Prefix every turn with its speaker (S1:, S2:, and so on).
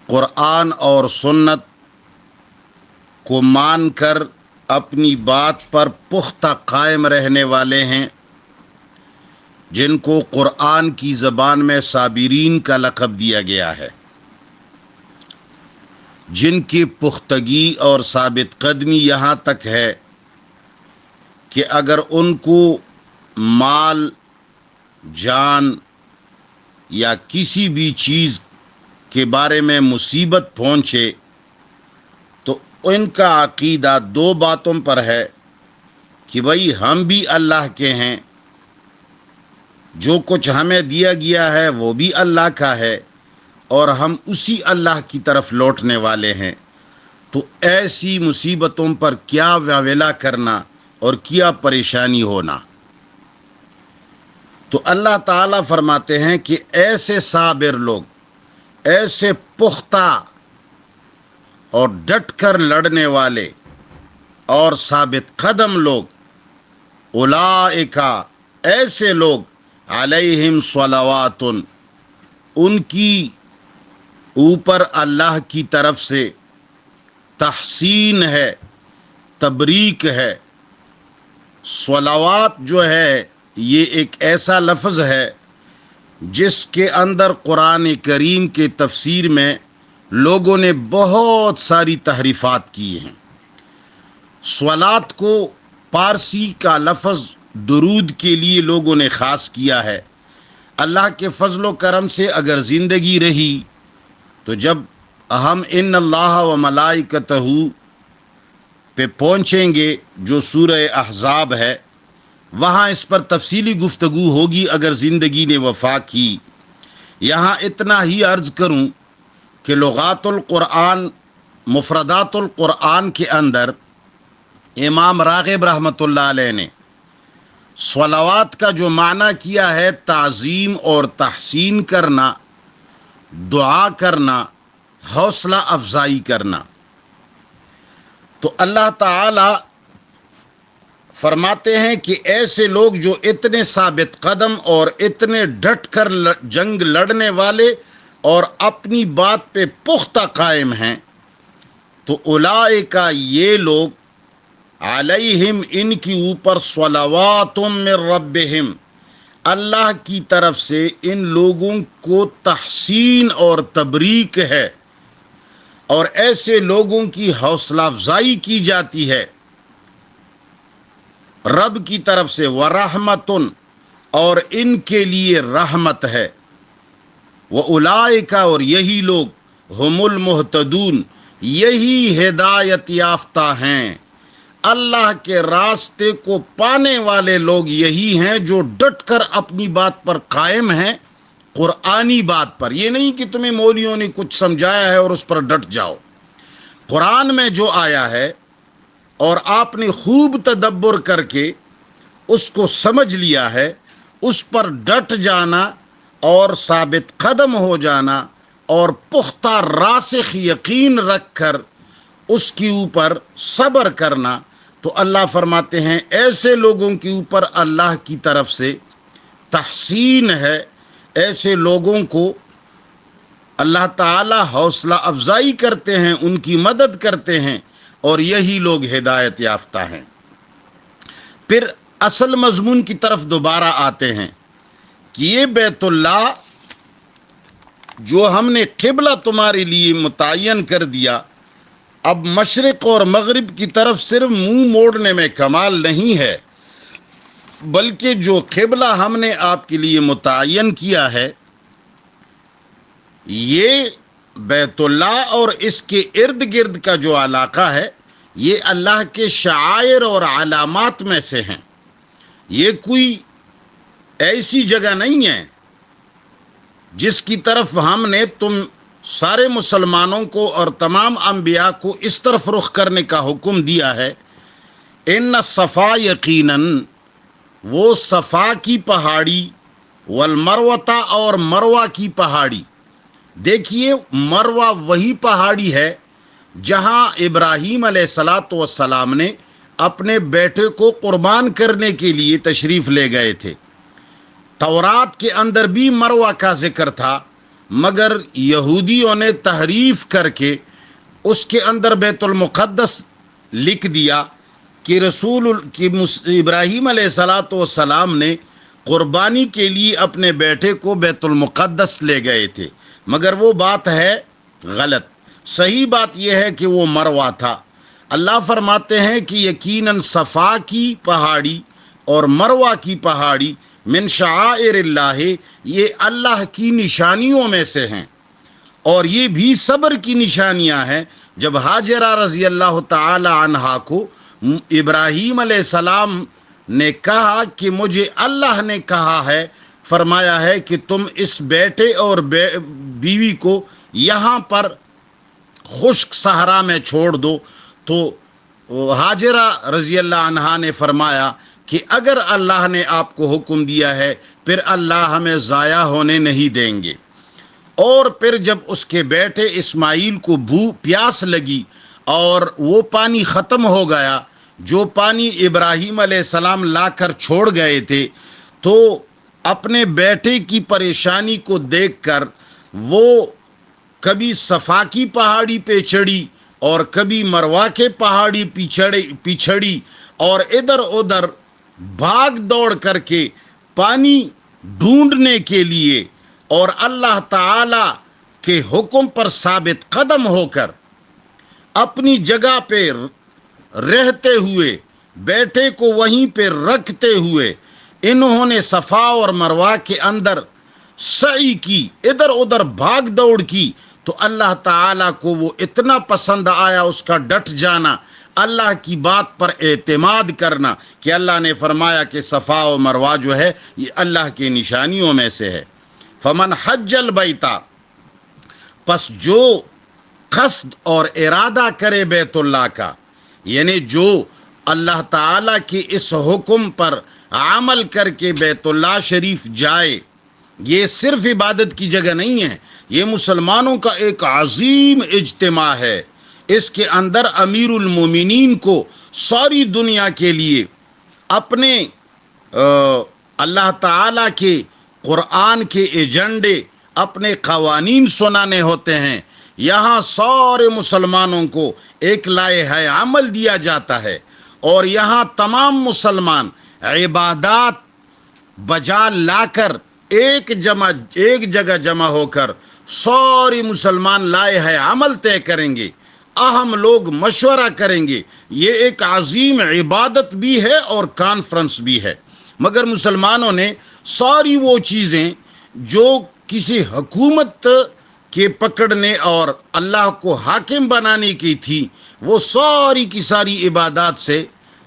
S1: قرآن اور سنت کو مان کر اپنی بات پر پختہ قائم رہنے والے ہیں، جن کو قرآن کی زبان میں صابرین کا لقب دیا گیا ہے، جن کی پختگی اور ثابت قدمی یہاں تک ہے کہ اگر ان کو مال، جان یا کسی بھی چیز کے بارے میں مصیبت پہنچے تو ان کا عقیدہ دو باتوں پر ہے کہ بھئی ہم بھی اللہ کے ہیں، جو کچھ ہمیں دیا گیا ہے وہ بھی اللہ کا ہے اور ہم اسی اللہ کی طرف لوٹنے والے ہیں، تو ایسی مصیبتوں پر کیا واویلا کرنا اور کیا پریشانی ہونا۔ تو اللہ تعالیٰ فرماتے ہیں کہ ایسے صابر لوگ، ایسے پختہ اور ڈٹ کر لڑنے والے اور ثابت قدم لوگ، اولئک، ایسے لوگ، علیہم صلوات، ان کی اوپر اللہ کی طرف سے تحسین ہے، تبریک ہے۔ صلوات جو ہے یہ ایک ایسا لفظ ہے جس کے اندر قرآن کریم کے تفسیر میں لوگوں نے بہت ساری تحریفات کی ہیں۔ صلوات کو پارسی کا لفظ درود کے لیے لوگوں نے خاص کیا ہے۔ اللہ کے فضل و کرم سے اگر زندگی رہی تو جب ہم ان اللہ و ملائکتہ پہ پہنچیں گے جو سورہ احزاب ہے، وہاں اس پر تفصیلی گفتگو ہوگی اگر زندگی نے وفا کی۔ یہاں اتنا ہی عرض کروں کہ لغات القرآن، مفردات القرآن کے اندر امام راغب رحمۃ اللہ علیہ نے صلوات کا جو معنی کیا ہے تعظیم اور تحسین کرنا، دعا کرنا، حوصلہ افزائی کرنا۔ تو اللہ تعالی فرماتے ہیں کہ ایسے لوگ جو اتنے ثابت قدم اور اتنے ڈٹ کر جنگ لڑنے والے اور اپنی بات پہ پختہ قائم ہیں، تو اولئک، یہ لوگ، علیہم، ان کی اوپر، صلوات من ربہم، اللہ کی طرف سے ان لوگوں کو تحسین اور تبریک ہے، اور ایسے لوگوں کی حوصلہ افزائی کی جاتی ہے رب کی طرف سے، ورحمۃ، اور ان کے لیے رحمت ہے، وَأُولَئِكَ، اور یہی لوگ، ہم المہتدون، یہی ہدایت یافتہ ہیں۔ اللہ کے راستے کو پانے والے لوگ یہی ہیں جو ڈٹ کر اپنی بات پر قائم ہیں، قرآنی بات پر۔ یہ نہیں کہ تمہیں مولویوں نے کچھ سمجھایا ہے اور اس پر ڈٹ جاؤ۔ قرآن میں جو آیا ہے اور آپ نے خوب تدبر کر کے اس کو سمجھ لیا ہے، اس پر ڈٹ جانا اور ثابت قدم ہو جانا اور پختہ راسخ یقین رکھ کر اس کے اوپر صبر کرنا، تو اللہ فرماتے ہیں ایسے لوگوں کے اوپر اللہ کی طرف سے تحسین ہے، ایسے لوگوں کو اللہ تعالی حوصلہ افزائی کرتے ہیں، ان کی مدد کرتے ہیں، اور یہی لوگ ہدایت یافتہ ہیں۔ پھر اصل مضمون کی طرف دوبارہ آتے ہیں کہ یہ بیت اللہ جو ہم نے قبلہ تمہارے لیے متعین کر دیا، اب مشرق اور مغرب کی طرف صرف منہ موڑنے میں کمال نہیں ہے، بلکہ جو قبلہ ہم نے آپ کے لیے متعین کیا ہے، یہ بیت اللہ اور اس کے ارد گرد کا جو علاقہ ہے، یہ اللہ کے شعائر اور علامات میں سے ہیں۔ یہ کوئی ایسی جگہ نہیں ہے جس کی طرف ہم نے تم سارے مسلمانوں کو اور تمام انبیاء کو اس طرف رخ کرنے کا حکم دیا ہے۔ ان صفا، یقیناً وہ صفا کی پہاڑی، والمروہ، اور مروہ کی پہاڑی۔ دیکھیے، مروہ وہی پہاڑی ہے جہاں ابراہیم علیہ السلام نے اپنے بیٹے کو قربان کرنے کے لیے تشریف لے گئے تھے۔ تورات کے اندر بھی مروہ کا ذکر تھا، مگر یہودیوں نے تحریف کر کے اس کے اندر بیت المقدس لکھ دیا کہ ابراہیم علیہ الصلاۃ والسلام نے قربانی کے لیے اپنے بیٹے کو بیت المقدس لے گئے تھے، مگر وہ بات ہے غلط۔ صحیح بات یہ ہے کہ وہ مروہ تھا۔ اللہ فرماتے ہیں کہ یقیناً صفا کی پہاڑی اور مروہ کی پہاڑی من شعائر اللہ، یہ اللہ کی نشانیوں میں سے ہیں، اور یہ بھی صبر کی نشانیاں ہیں۔ جب ہاجرہ رضی اللہ تعالی عنہا کو ابراہیم علیہ السلام نے کہا کہ مجھے اللہ نے کہا ہے، فرمایا ہے کہ تم اس بیٹے اور بیوی کو یہاں پر خشک صحرا میں چھوڑ دو، تو ہاجرہ رضی اللہ عنہا نے فرمایا کہ اگر اللہ نے آپ کو حکم دیا ہے پھر اللہ ہمیں ضائع ہونے نہیں دیں گے۔ اور پھر جب اس کے بیٹے اسماعیل کو پیاس لگی اور وہ پانی ختم ہو گیا جو پانی ابراہیم علیہ السلام لا کر چھوڑ گئے تھے، تو اپنے بیٹے کی پریشانی کو دیکھ کر وہ کبھی صفا کی پہاڑی پہ چڑھی اور کبھی مروہ کے پہاڑی پیچھڑی اور ادھر ادھر بھاگ دوڑ کر کے پانی ڈھونڈنے کے لیے، اور اللہ تعالی کے حکم پر ثابت قدم ہو کر اپنی جگہ پہ رہتے ہوئے، بیٹے کو وہیں پہ رکھتے ہوئے انہوں نے صفا اور مروہ کے اندر سعی کی، ادھر ادھر بھاگ دوڑ کی، تو اللہ تعالیٰ کو وہ اتنا پسند آیا، اس کا ڈٹ جانا، اللہ کی بات پر اعتماد کرنا، کہ اللہ نے فرمایا کہ صفا و مروہ جو ہے یہ اللہ کی نشانیوں میں سے ہے۔ فمن حج البیتا، پس جو قصد اور ارادہ کرے بیت اللہ کا، یعنی جو اللہ تعالیٰ کے اس حکم پر عمل کر کے بیت اللہ شریف جائے، یہ صرف عبادت کی جگہ نہیں ہے، یہ مسلمانوں کا ایک عظیم اجتماع ہے۔ اس کے اندر امیر المومنین کو ساری دنیا کے لیے اپنے اللہ تعالیٰ کے قرآن کے ایجنڈے، اپنے قوانین سنانے ہوتے ہیں۔ یہاں سارے مسلمانوں کو ایک لائحہ عمل دیا جاتا ہے، اور یہاں تمام مسلمان عبادات بجا لا کر ایک جگہ جمع ہو کر سارے مسلمان لائحہ عمل طے کریں گے، اہم لوگ مشورہ کریں گے۔ یہ ایک عظیم عبادت بھی ہے اور کانفرنس بھی ہے، مگر مسلمانوں نے ساری وہ چیزیں جو کسی حکومت کے پکڑنے اور اللہ کو حاکم بنانے کی تھی، وہ ساری کی ساری عبادات سے